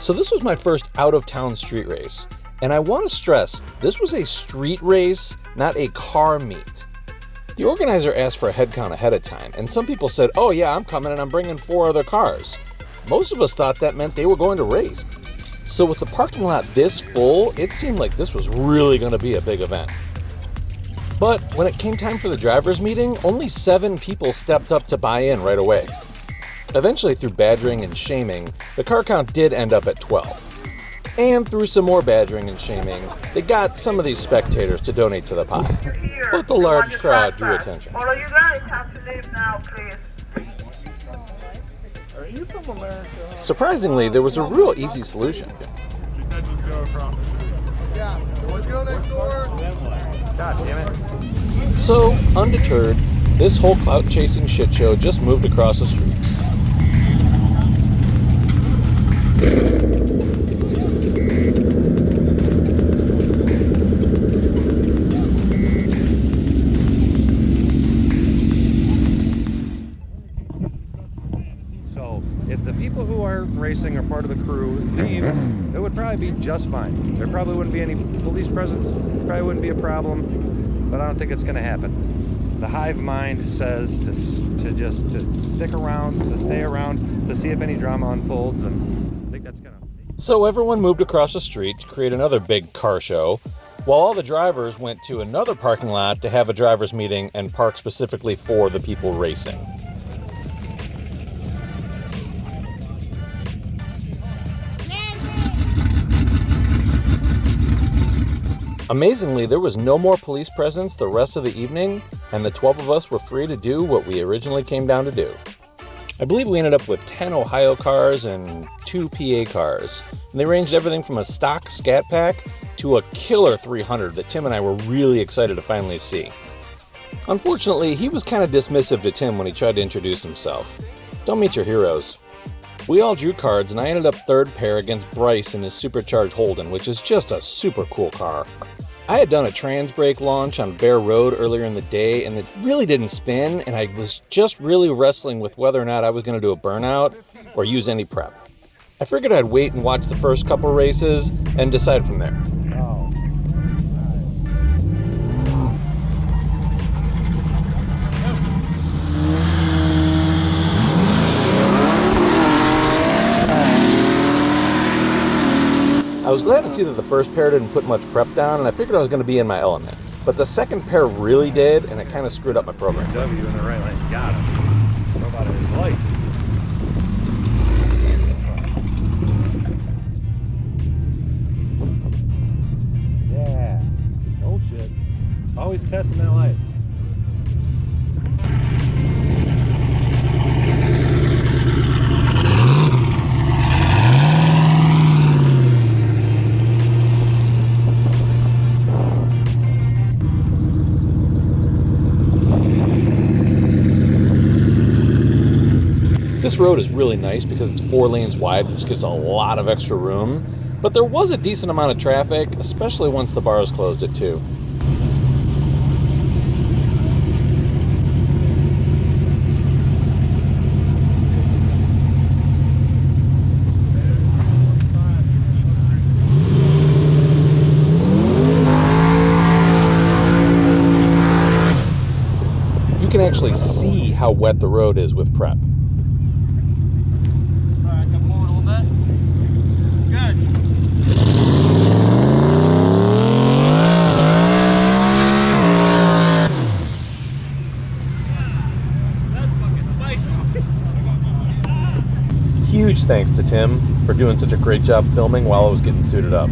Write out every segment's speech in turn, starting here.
So this was my first out-of-town street race, and I want to stress, this was a street race, not a car meet. The organizer asked for a head count ahead of time, and some people said, oh yeah, I'm coming and I'm bringing 4 other cars. Most of us thought that meant they were going to race. So with the parking lot this full, it seemed like this was really going to be a big event. But when it came time for the drivers' meeting, only 7 people stepped up to buy in right away. Eventually, through badgering and shaming, the car count did end up at 12. And through some more badgering and shaming, they got some of these spectators to donate to the pot. But the large crowd drew attention. All of you guys have to leave now, please. Are you from America? Surprisingly, there was a real easy solution. She said just go across the street. Yeah, let's go next door. God damn it. So, undeterred, this whole clout-chasing shit show just moved across the street. So, if the people who are racing are part of the crew team, it would probably be just fine. There probably wouldn't be any police presence, probably wouldn't be a problem, but I don't think it's going to happen. The hive mind says to stick around, to stay around, to see if any drama unfolds, and I think that's going to... So everyone moved across the street to create another big car show, while all the drivers went to another parking lot to have a drivers meeting and park specifically for the people racing. Amazingly, there was no more police presence the rest of the evening, and the 12 of us were free to do what we originally came down to do. I believe we ended up with 10 Ohio cars and 2 PA cars, and they ranged everything from a stock Scat Pack to a killer 300 that Tim and I were really excited to finally see. Unfortunately, he was kind of dismissive to Tim when he tried to introduce himself. Don't meet your heroes. We all drew cards, and I ended up third pair against Bryce in his supercharged Holden, which is just a super cool car. I had done a trans brake launch on Bear Road earlier in the day, and it really didn't spin, and I was just really wrestling with whether or not I was going to do a burnout or use any prep. I figured I'd wait and watch the first couple races and decide from there. I was glad to see that the first pair didn't put much prep down, and I figured I was going to be in my element. But the second pair really did, and it kind of screwed up my program. W in the right lane, got him. What about his light? Yeah. Oh shit. Always testing that light. This road is really nice because it's 4 lanes wide, which gives a lot of extra room, but there was a decent amount of traffic, especially once the bars closed at 2. You can actually see how wet the road is with prep. Huge thanks to Tim for doing such a great job filming while I was getting suited up.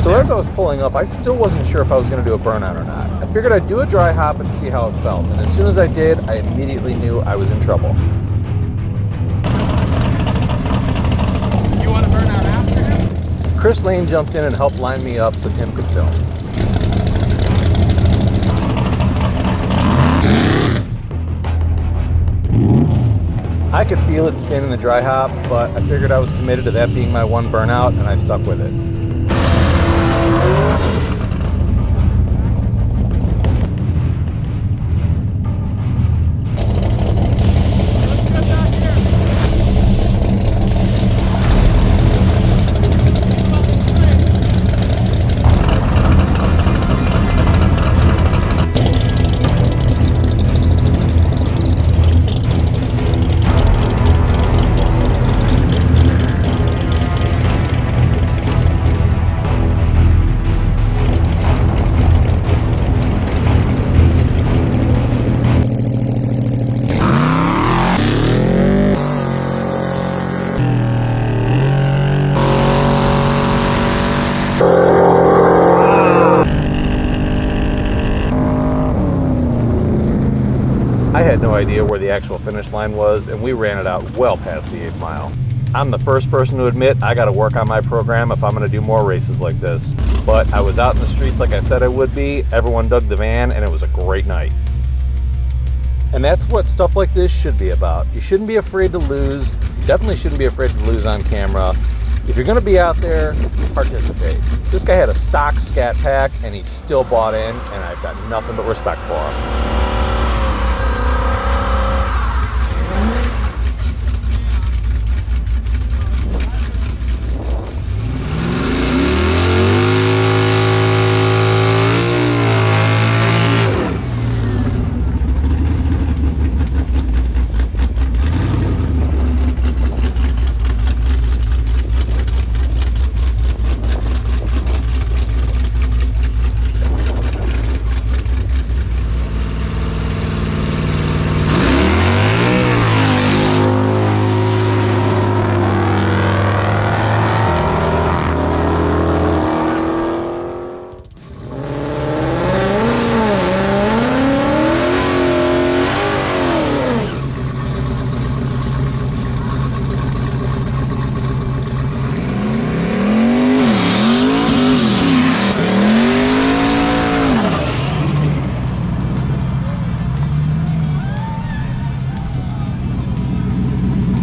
So as I was pulling up, I still wasn't sure if I was going to do a burnout or not. I figured I'd do a dry hop and see how it felt, and as soon as I did, I immediately knew I was in trouble. Chris Lane jumped in and helped line me up so Tim could film. I could feel it spin in the dry hop, but I figured I was committed to that being my one burnout, and I stuck with it. I had no idea where the actual finish line was, and we ran it out well past the 8th mile. I'm the first person to admit I gotta work on my program if I'm gonna do more races like this. But I was out in the streets like I said I would be, everyone dug the van, and it was a great night. And that's what stuff like this should be about. You shouldn't be afraid to lose. You definitely shouldn't be afraid to lose on camera. If you're gonna be out there, participate. This guy had a stock scat pack, and he still bought in, and I've got nothing but respect for him.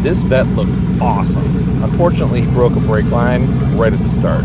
This vet looked awesome. Unfortunately, he broke a brake line right at the start.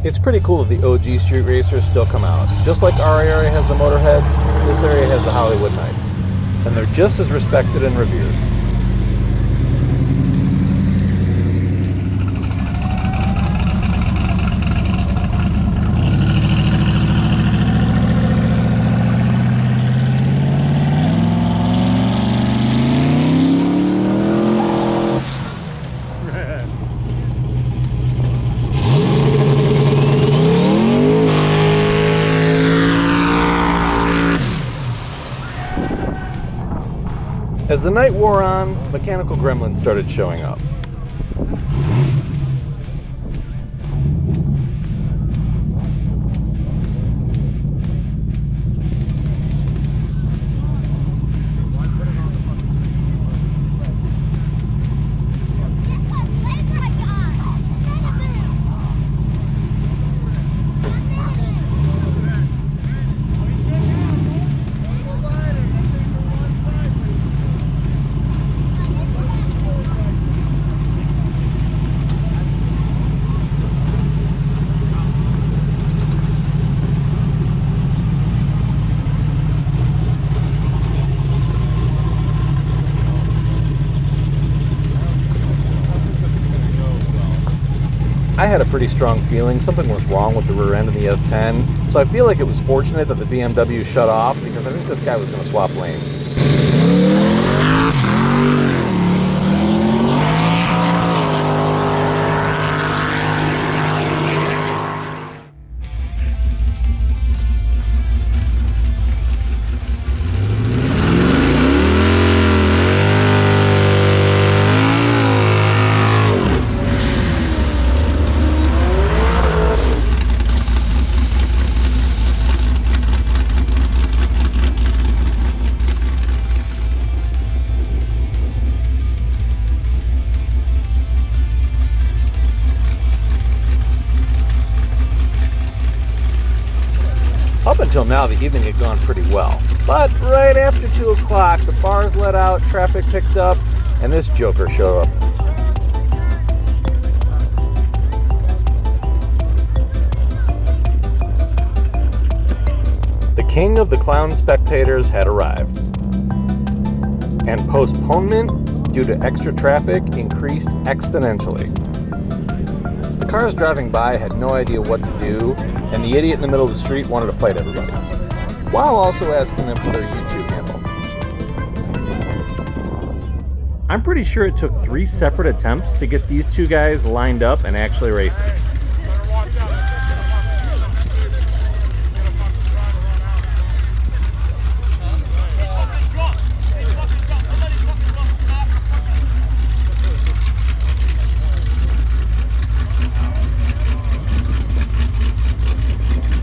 It's pretty cool that the OG street racers still come out. Just like our area has the Motorheads, this area has the Hollywood Knights. And they're just as respected and revered. As the night wore on, mechanical gremlins started showing up. I had a pretty strong feeling something was wrong with the rear end of the S10, so I feel like it was fortunate that the BMW shut off because I think this guy was going to swap lanes. Up until now, the evening had gone pretty well. But right after 2 o'clock, the bars let out, traffic picked up, and this joker showed up. The king of the clown spectators had arrived. And postponement, due to extra traffic, increased exponentially. The cars driving by had no idea what to do, and the idiot in the middle of the street wanted to fight everybody, while also asking them for their YouTube handle. I'm pretty sure it took 3 separate attempts to get these two guys lined up and actually racing.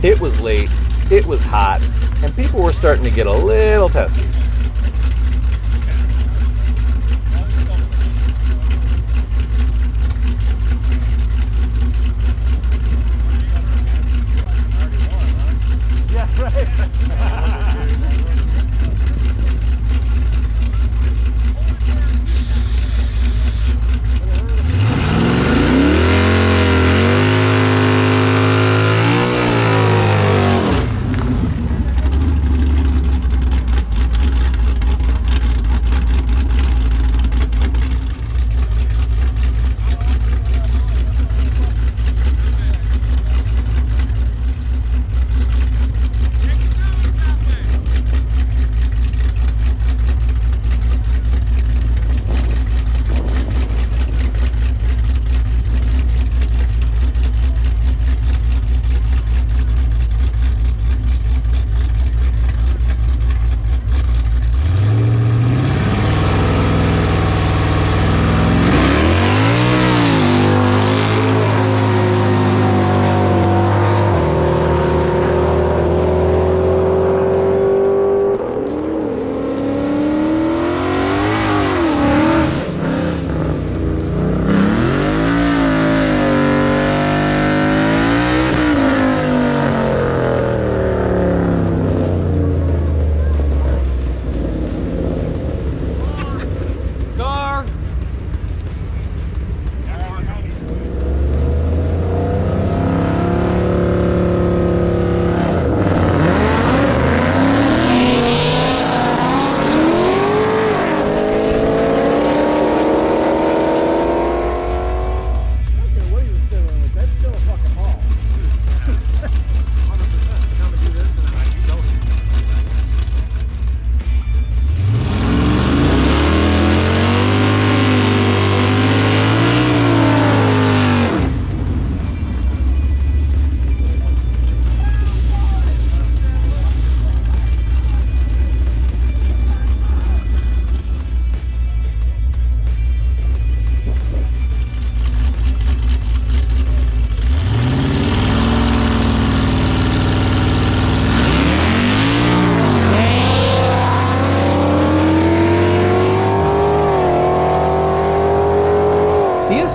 It was late, it was hot, and people were starting to get a little testy. Yeah, right.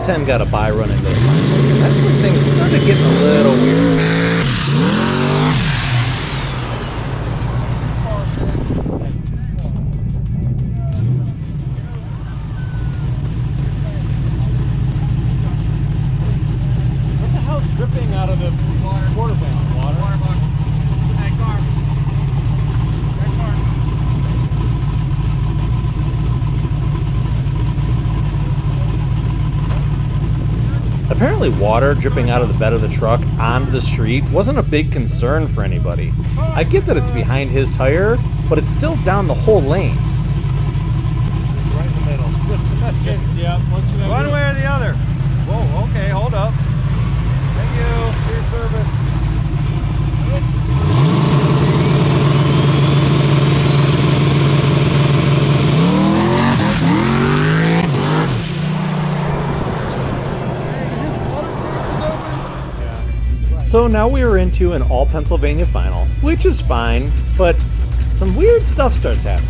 10 got a bye run into the finals, and that's when things started getting a little weird. What the hell's dripping out of the quarter panel? Water? Water box. That car. That car. Apparently water dripping out of the bed of the truck onto the street wasn't a big concern for anybody. I get that it's behind his tire, but it's still down the whole lane. Right in the middle. Yeah, One way or the other. Whoa, okay, hold up. Thank you for your service. So now we are into an all Pennsylvania final, which is fine, but some weird stuff starts happening.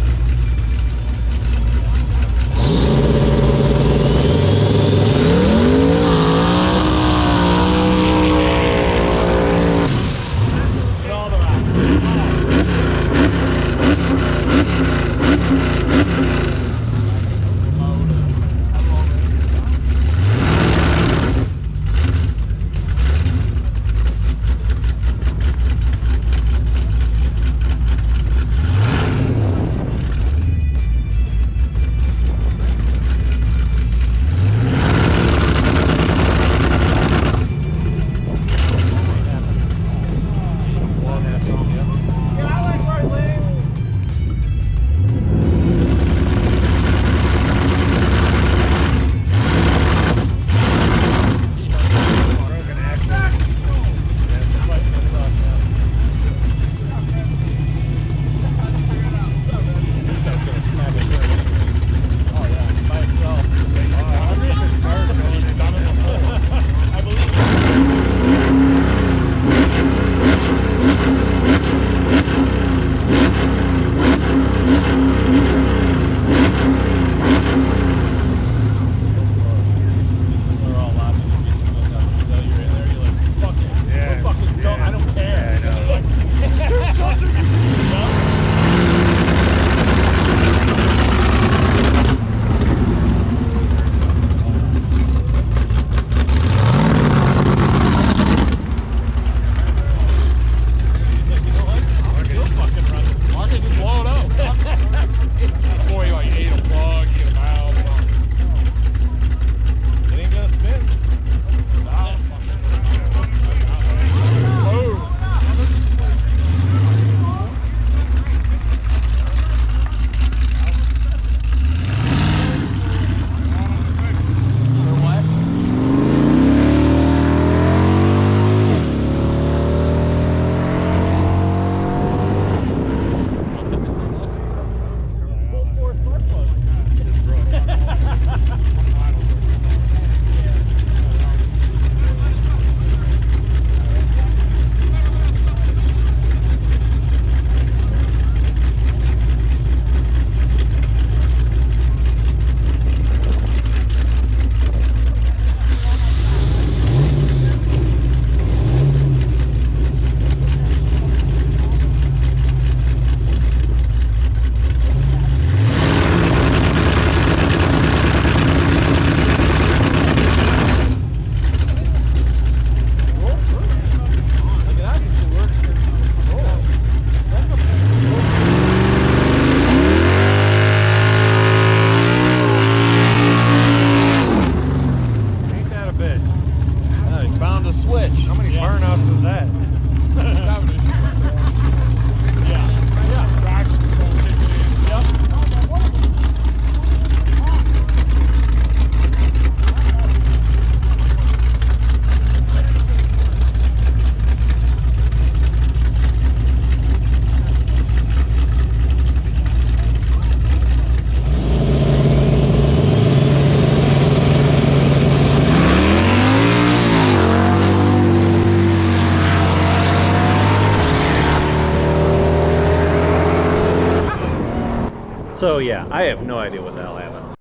So yeah, I have no idea what the hell happened.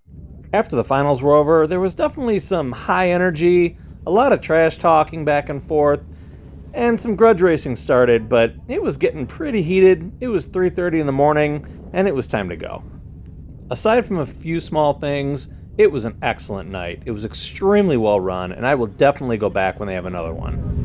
After the finals were over, there was definitely some high energy, a lot of trash talking back and forth, and some grudge racing started, but it was getting pretty heated. It was 3:30 in the morning, and it was time to go. Aside from a few small things, it was an excellent night. It was extremely well run, and I will definitely go back when they have another one.